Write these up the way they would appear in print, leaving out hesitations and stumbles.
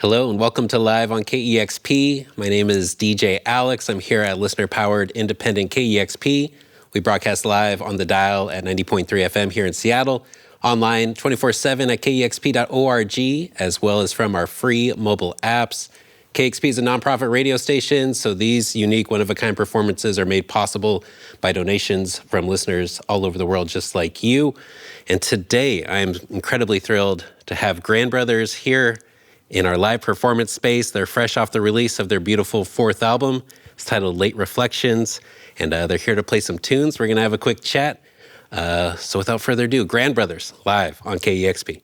Hello and welcome to Live on KEXP. My name is DJ Alex. I'm here at listener-powered independent KEXP. We broadcast live on the dial at 90.3 FM here in Seattle, online 24/7 at kexp.org, as well as from our free mobile apps. KEXP is a nonprofit radio station, so these unique one-of-a-kind performances are made possible by donations from listeners all over the world just like you. And today I am incredibly thrilled to have Grandbrothers here in our live performance space. They're fresh off the release of their beautiful fourth album. It's titled Late Reflections, and they're here to play some tunes. We're going to have a quick chat. So without further ado, Grandbrothers, live on KEXP.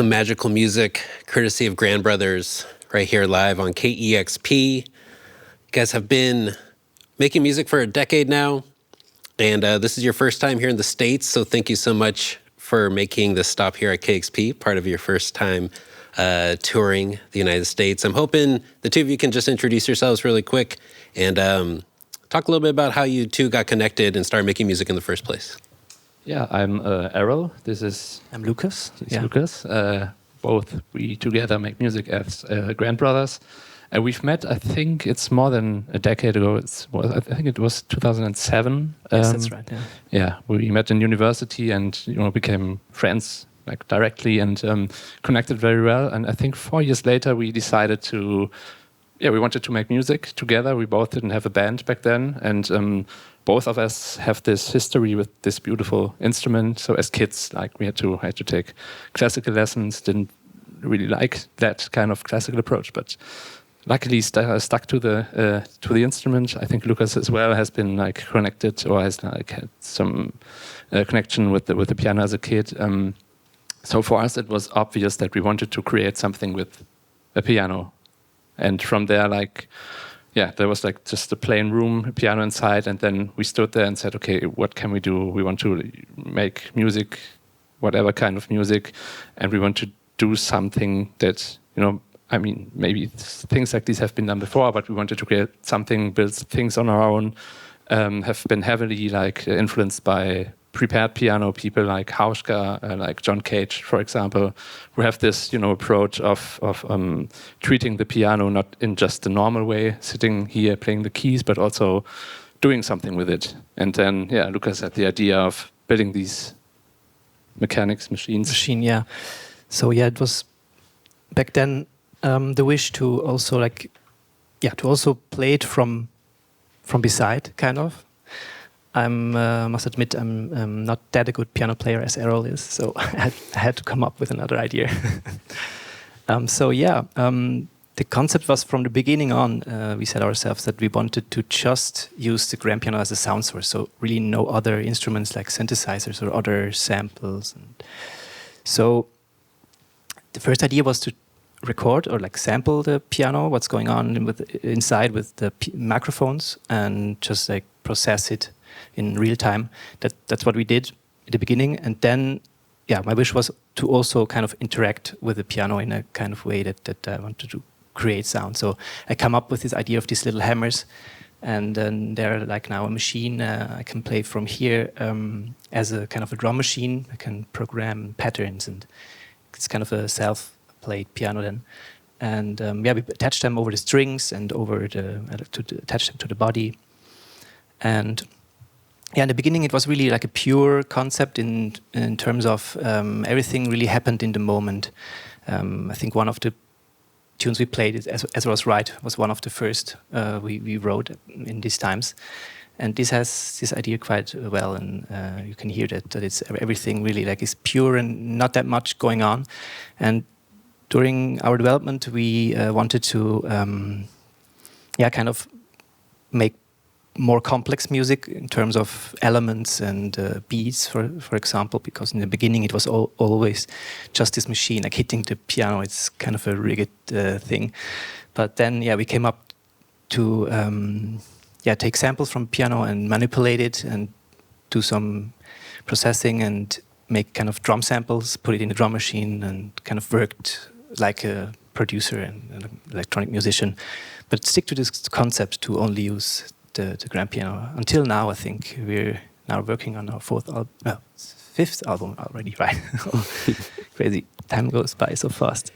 Some magical music, courtesy of Grandbrothers, right here live on KEXP. You guys have been making music for a decade now, and this is your first time here in the States, so thank you so much for making this stop here at KEXP, part of your first time touring the United States. I'm hoping the two of you can just introduce yourselves really quick and talk a little bit about how you two got connected and started making music in the first place. Yeah, I'm Erol. I'm Lukas. Lukas. Both we together make music as Grandbrothers. We've met, I think it's more than a decade ago. I think it was 2007. Yes, that's right. Yeah, we met in university and became friends like directly and connected very well. And I think 4 years later we decided we wanted to make music together. We both didn't have a band back then, and both of us have this history with this beautiful instrument. So as kids, like we had to take classical lessons. Didn't really like that kind of classical approach, but luckily stuck to the instrument. I think Lukas as well has been like connected or has like had some connection with the piano as a kid. So for us, it was obvious that we wanted to create something with a piano, and from there, there was like just a plain room, a piano inside, and then we stood there and said, okay, what can we do? We want to make music, whatever kind of music, and we want to do something that, maybe things like these have been done before, but we wanted to create something, build things on our own, have been heavily influenced by prepared piano people like Hauschka, like John Cage, for example, who have this, approach of treating the piano not in just the normal way, sitting here playing the keys, but also doing something with it. And then, Lukas had the idea of building these machines. So it was back then the wish to also play it from beside, kind of. I must admit I'm not that a good piano player as Erol is, so I had to come up with another idea. The concept was from the beginning on, we said ourselves that we wanted to just use the grand piano as a sound source, so really no other instruments like synthesizers or other samples. And so the first idea was to record or sample the piano, what's going on inside with the microphones, and just process it in real time. That's what we did at the beginning, and then my wish was to also kind of interact with the piano in a kind of way that I wanted to create sound. So I come up with this idea of these little hammers, and then they're now a machine I can play from here as a kind of a drum machine. I can program patterns, and it's kind of a self-played piano then. And we attach them over the strings and over attach them to the body. And in the beginning, it was really like a pure concept in terms of everything really happened in the moment. I think one of the tunes we played, Ezra Was Right, was one of the first we wrote in these times. And this has this idea quite well, and you can hear that it's everything really is pure and not that much going on. And during our development, we wanted to kind of make more complex music in terms of elements and beats, for example, because in the beginning it was always just this machine hitting the piano. It's kind of a rigged thing. But then we came up to take samples from piano and manipulate it and do some processing and make kind of drum samples, put it in the drum machine, and kind of worked like a producer and an electronic musician, but stick to this concept to only use the grand piano. Until now, I think we're now working on our fifth album already, right? Crazy. Time goes by so fast.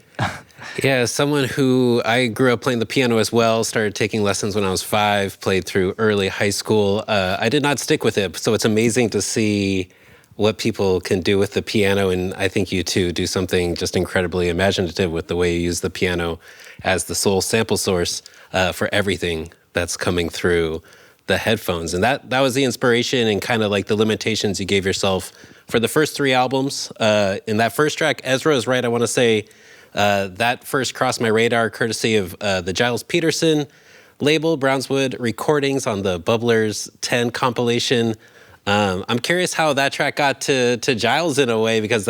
Yeah, someone who I grew up playing the piano as well, started taking lessons when I was 5, played through early high school. I did not stick with it, so it's amazing to see what people can do with the piano, and I think you two do something just incredibly imaginative with the way you use the piano as the sole sample source for everything that's coming through the headphones. And that was the inspiration and kind of the limitations you gave yourself for the first 3 albums. In that first track, Ezra Was Right, I want to say that first crossed my radar courtesy of the Giles Peterson label, Brownswood Recordings, on the Bubblers 10 compilation. I'm curious how that track got to Giles in a way, because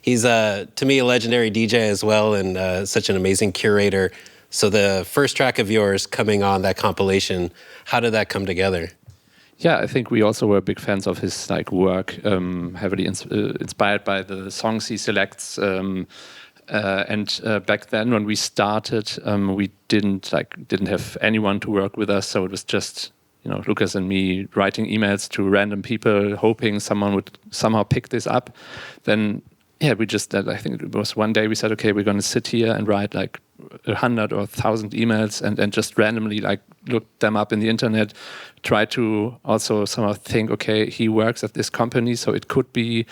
He's, to me, a legendary DJ as well, and such an amazing curator. So the first track of yours coming on that compilation, how did that come together? Yeah, I think we also were big fans of his work, heavily inspired by the songs he selects. And back then, when we started, we didn't have anyone to work with us, so it was just Lukas and me writing emails to random people, hoping someone would somehow pick this up. Then, we just I think it was one day we said, okay, we're going to sit here and write 100 or 1,000 emails and just randomly look them up in the internet. Try to also somehow think, okay, he works at this company, so it could be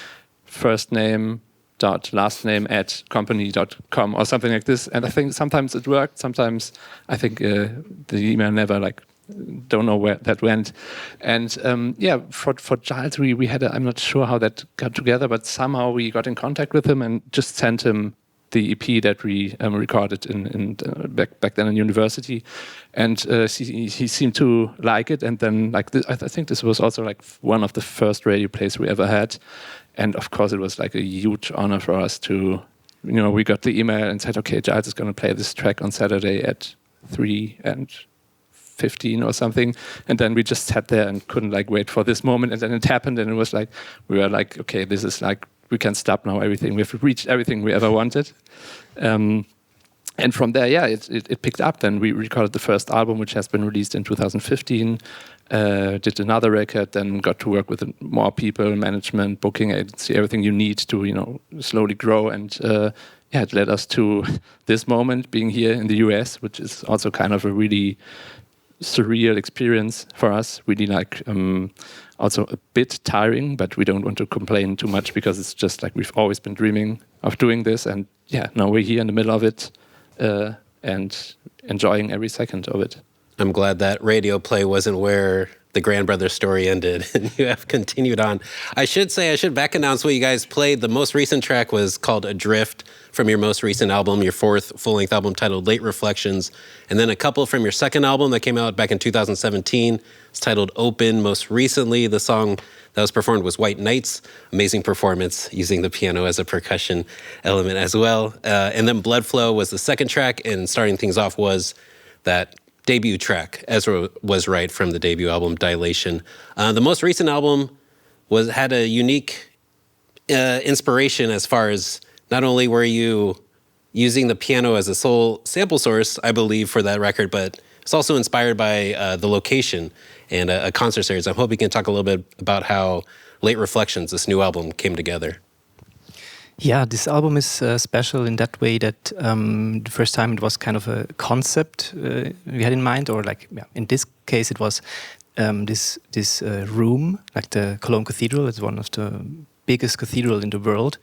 first name dot last name at company.com or something like this. And I think sometimes it worked. Sometimes I think the email never don't know where that went. And for Giles, we had I'm not sure how that got together, but somehow we got in contact with him and just sent him the EP that we recorded in back then in university, and he seemed to like it. And then I think this was also one of the first radio plays we ever had, and of course it was a huge honor for us to, we got the email and said, okay, Giles is going to play this track on Saturday at 3:15 or something, and then we just sat there and couldn't wait for this moment, and then it happened, and it was we were okay, this is we can stop now everything. We've reached everything we ever wanted. And from there, it picked up. Then we recorded the first album, which has been released in 2015, did another record, then got to work with more people, management, booking agency, everything you need to, slowly grow. And it led us to this moment, being here in the US, which is also kind of a really surreal experience for us. Really also a bit tiring, but we don't want to complain too much because it's just we've always been dreaming of doing this, and now we're here in the middle of it and enjoying every second of it. I'm glad that radio play wasn't where the Grandbrothers story ended and you have continued on. I should back announce what you guys played. The most recent track was called Adrift from your most recent album, your fourth full-length album titled Late Reflections, and then a couple from your second album that came out back in 2017. It's titled Open. Most recently, the song that was performed was White Nights. Amazing performance using the piano as a percussion element as well. And then Bloodflow was the second track, and starting things off was that debut track, Ezra Was Right, from the debut album Dilation. The most recent album had a unique inspiration as far as not only were you using the piano as a sole sample source, I believe, for that record, but it's also inspired by the location and a concert series. I hope you can talk a little bit about how Late Reflections, this new album, came together. Yeah, this album is special in that way that the first time it was kind of a concept we had in mind, or in this case it was this room, the Cologne Cathedral. It's one of the biggest cathedral in the world,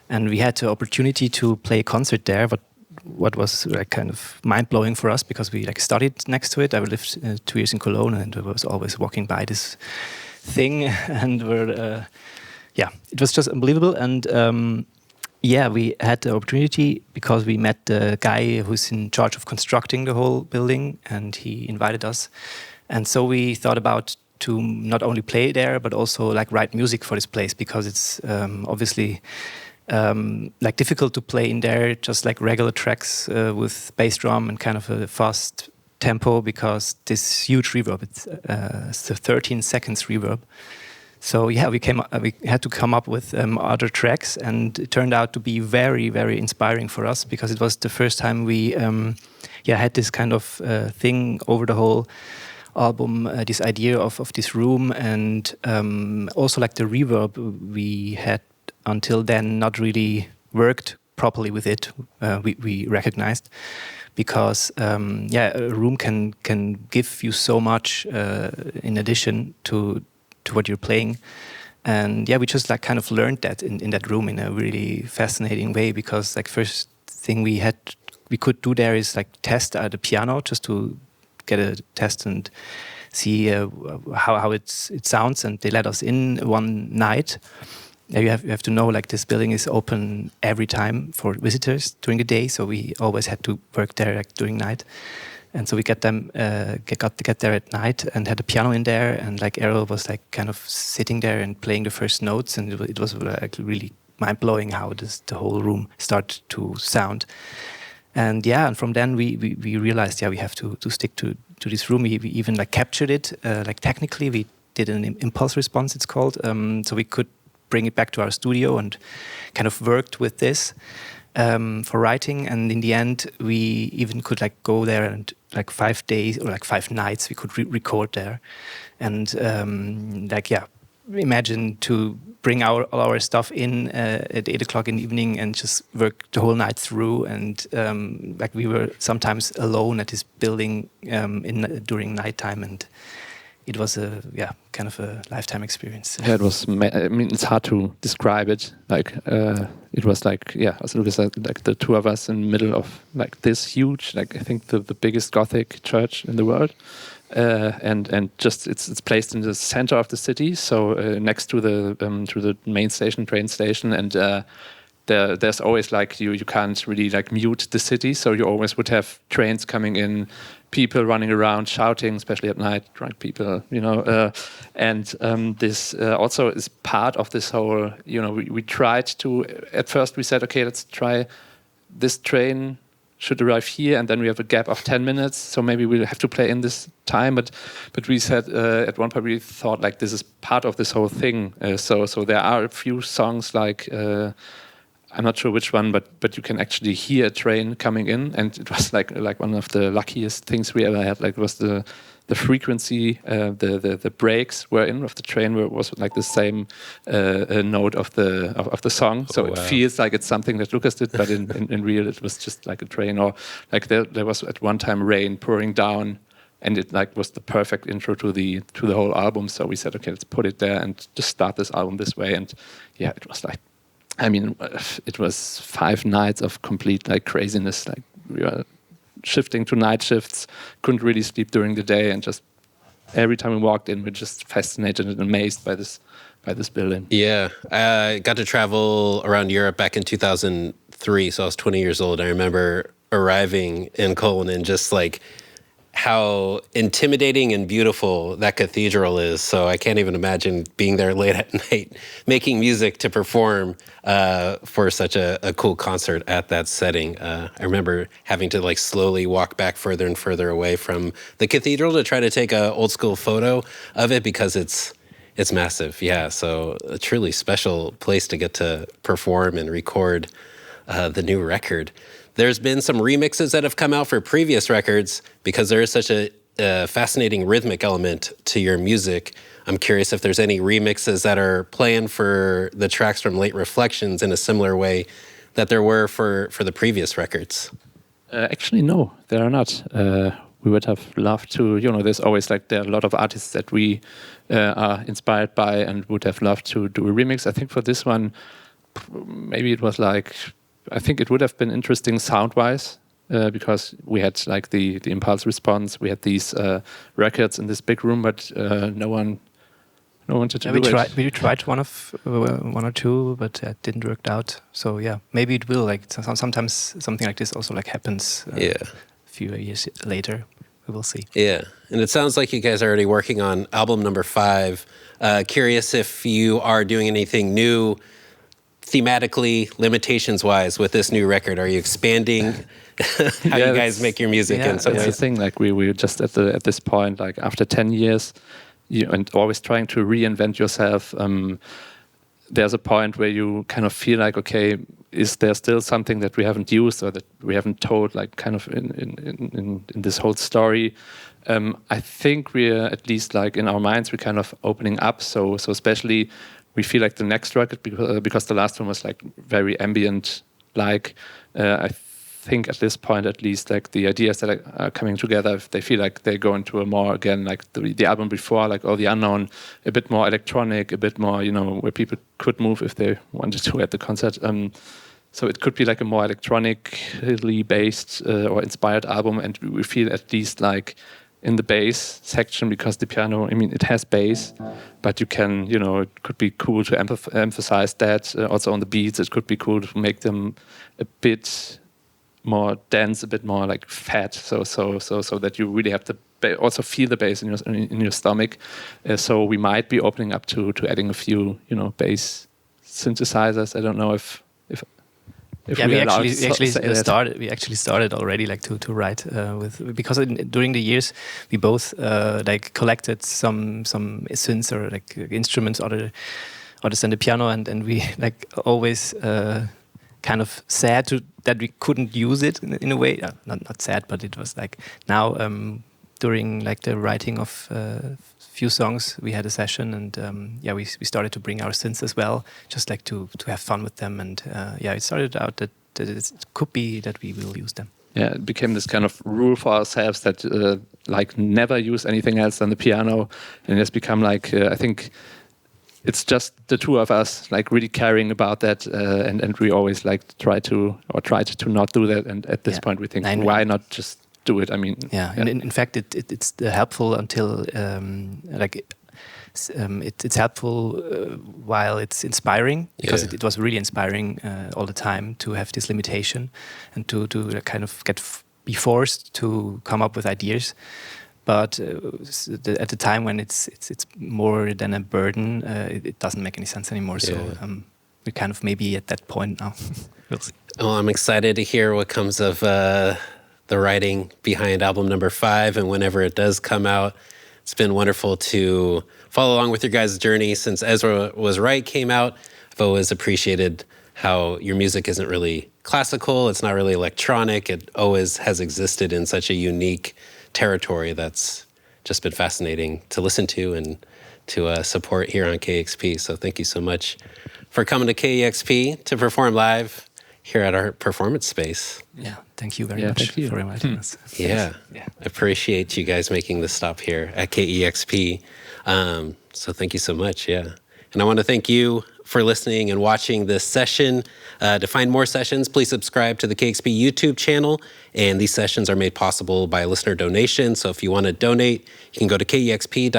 and we had the opportunity to play a concert there. But what was kind of mind-blowing for us, because we studied next to it. I lived 2 years in Cologne, and I was always walking by this thing, and it was just unbelievable. And we had the opportunity because we met the guy who's in charge of constructing the whole building, and he invited us. And so we thought about to not only play there, but also write music for this place, because it's obviously difficult to play in there just regular tracks with bass drum and kind of a fast tempo, because this huge reverb, it's the 13 seconds reverb. So we had to come up with other tracks, and it turned out to be very, very inspiring for us, because it was the first time we had this kind of thing over the whole album, this idea of this room, and also the reverb we had until then not really worked properly with it. We recognized, because a room can give you so much in addition to what you're playing. And we just kind of learned that in that room in a really fascinating way, because first thing we could do there is test the piano, just to get a test and see how it sounds. And they let us in one night. You have to know this building is open every time for visitors during the day, so we always had to work there during night. And so we got to get there at night and had a piano in there, and Erol was kind of sitting there and playing the first notes, and it was really mind blowing how the whole room started to sound. And and from then we realized we have to stick to this room. We even like captured it like technically. We did an impulse response, it's called, so we could bring it back to our studio and kind of worked with this for writing. And in the end, we even could like go there and like 5 days or like 5 nights we could record there. And imagine to bring all our stuff in at 8 o'clock in the evening and just work the whole night through. And like we were sometimes alone at this building during nighttime, and it was a kind of a lifetime experience. Yeah, it was. I mean, it's hard to describe it. Like it was like as Lukas said, like the two of us in the middle of like this huge, like I think the biggest Gothic church in the world. And just it's placed in the center of the city, so next to the main station, train station, and there's always like you can't really like mute the city, so you always would have trains coming in, people running around shouting, especially at night, drunk people, and this also is part of this whole. We tried to at first we said, okay, let's try this train should arrive here, and then we have a gap of 10 minutes, so maybe we'll have to play in this time. But we said at one point we thought like this is part of this whole thing. So there are a few songs like I'm not sure which one, but you can actually hear a train coming in, and it was like one of the luckiest things we ever had. Like it was the frequency, the brakes were in of the train was like the same note of the song. So it feels like it's something that Lukas did, but in real it was just like a train. Or like there was at one time rain pouring down, and it like was the perfect intro to the whole album. So we said, okay, let's put it there and just start this album this way. And it was like, I mean, it was 5 nights of complete like craziness. Like we were shifting to night shifts, couldn't really sleep during the day, and just every time we walked in, we're just fascinated and amazed by this building. Yeah, I got to travel around Europe back in 2003, so I was 20 years old. I remember arriving in Cologne and just like how intimidating and beautiful that cathedral is. So I can't even imagine being there late at night, making music to perform for such a cool concert at that setting. I remember having to like slowly walk back further and further away from the cathedral to try to take an old school photo of it because it's massive. Yeah, so a truly special place to get to perform and record the new record. There's been some remixes that have come out for previous records because there is such a fascinating rhythmic element to your music. I'm curious if there's any remixes that are planned for the tracks from Late Reflections in a similar way that there were for the previous records. Actually, no, there are not. We would have loved to, there's always like there are a lot of artists that we are inspired by and would have loved to do a remix. I think for this one, maybe it was like, I think it would have been interesting sound-wise because we had like the impulse response. We had these records in this big room, but no one wanted to do it. We tried one or two, but it didn't work out. So maybe it will. Like sometimes something like this also like happens. A few years later, we will see. Yeah, and it sounds like you guys are already working on album number 5. Curious if you are doing anything new thematically, limitations-wise, with this new record. Are you expanding how you guys make your music? Yeah, that's the thing. Like we just at this point, like after 10 years, and always trying to reinvent yourself. There's a point where you kind of feel like, okay, is there still something that we haven't used or that we haven't told, like kind of in this whole story? I think we're at least like in our minds, we're kind of opening up. So especially. We feel like the next record, because the last one was like very ambient, like I think at this point at least, like the ideas that are coming together, if they feel like they go into a more, again, like the album before, like All the Unknown, a bit more electronic, a bit more, where people could move if they wanted to at the concert. So it could be like a more electronically based or inspired album, and we feel at least like in the bass section, because the piano, I mean, it has bass, but you can, it could be cool to emphasize that. Also on the beats, it could be cool to make them a bit more dense, a bit more like fat, so that you really have to also feel the bass in your stomach. So we might be opening up to adding a few, bass synthesizers. I don't know if yeah, we started. We actually started already, like to write with, because during the years we both like collected some synths or like instruments other than the piano, and we like always kind of sad that we couldn't use it in a way. Not sad, but it was like now during like the writing of few songs, we had a session, and we started to bring our synths as well, just like to have fun with them, and it started out that it could be that we will use them. Yeah, it became this kind of rule for ourselves that like never use anything else than the piano, and it's become like I think it's just the two of us like really caring about that, and we always like tried to not do that, and at this point we think why not just do it. I mean, and in fact it's helpful until it's helpful while it's inspiring, because it was really inspiring all the time to have this limitation and to kind of be forced to come up with ideas. But at the time when it's more than a burden, it doesn't make any sense anymore. So we're kind of maybe at that point now. We'll see. Well, I'm excited to hear what comes of the writing behind album number 5, and whenever it does come out. It's been wonderful to follow along with your guys' journey since Ezra Was Right came out. I've always appreciated how your music isn't really classical, it's not really electronic, it always has existed in such a unique territory that's just been fascinating to listen to and to support here on KEXP. So thank you so much for coming to KEXP to perform live here at our performance space. Yeah, thank you very much for inviting us. Yeah, I appreciate you guys making the stop here at KEXP. So thank you so much, And I want to thank you for listening and watching this session. To find more sessions, please subscribe to the KEXP YouTube channel. And these sessions are made possible by listener donation. So if you want to donate, you can go to kexp.org/live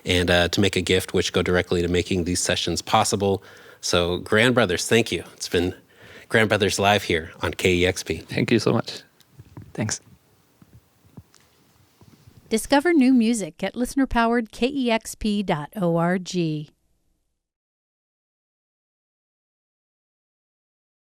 and to make a gift, which go directly to making these sessions possible. So Grandbrothers, thank you. It's been Grandbrothers Live here on KEXP. Thank you so much. Thanks. Discover new music at listener-powered KEXP.org.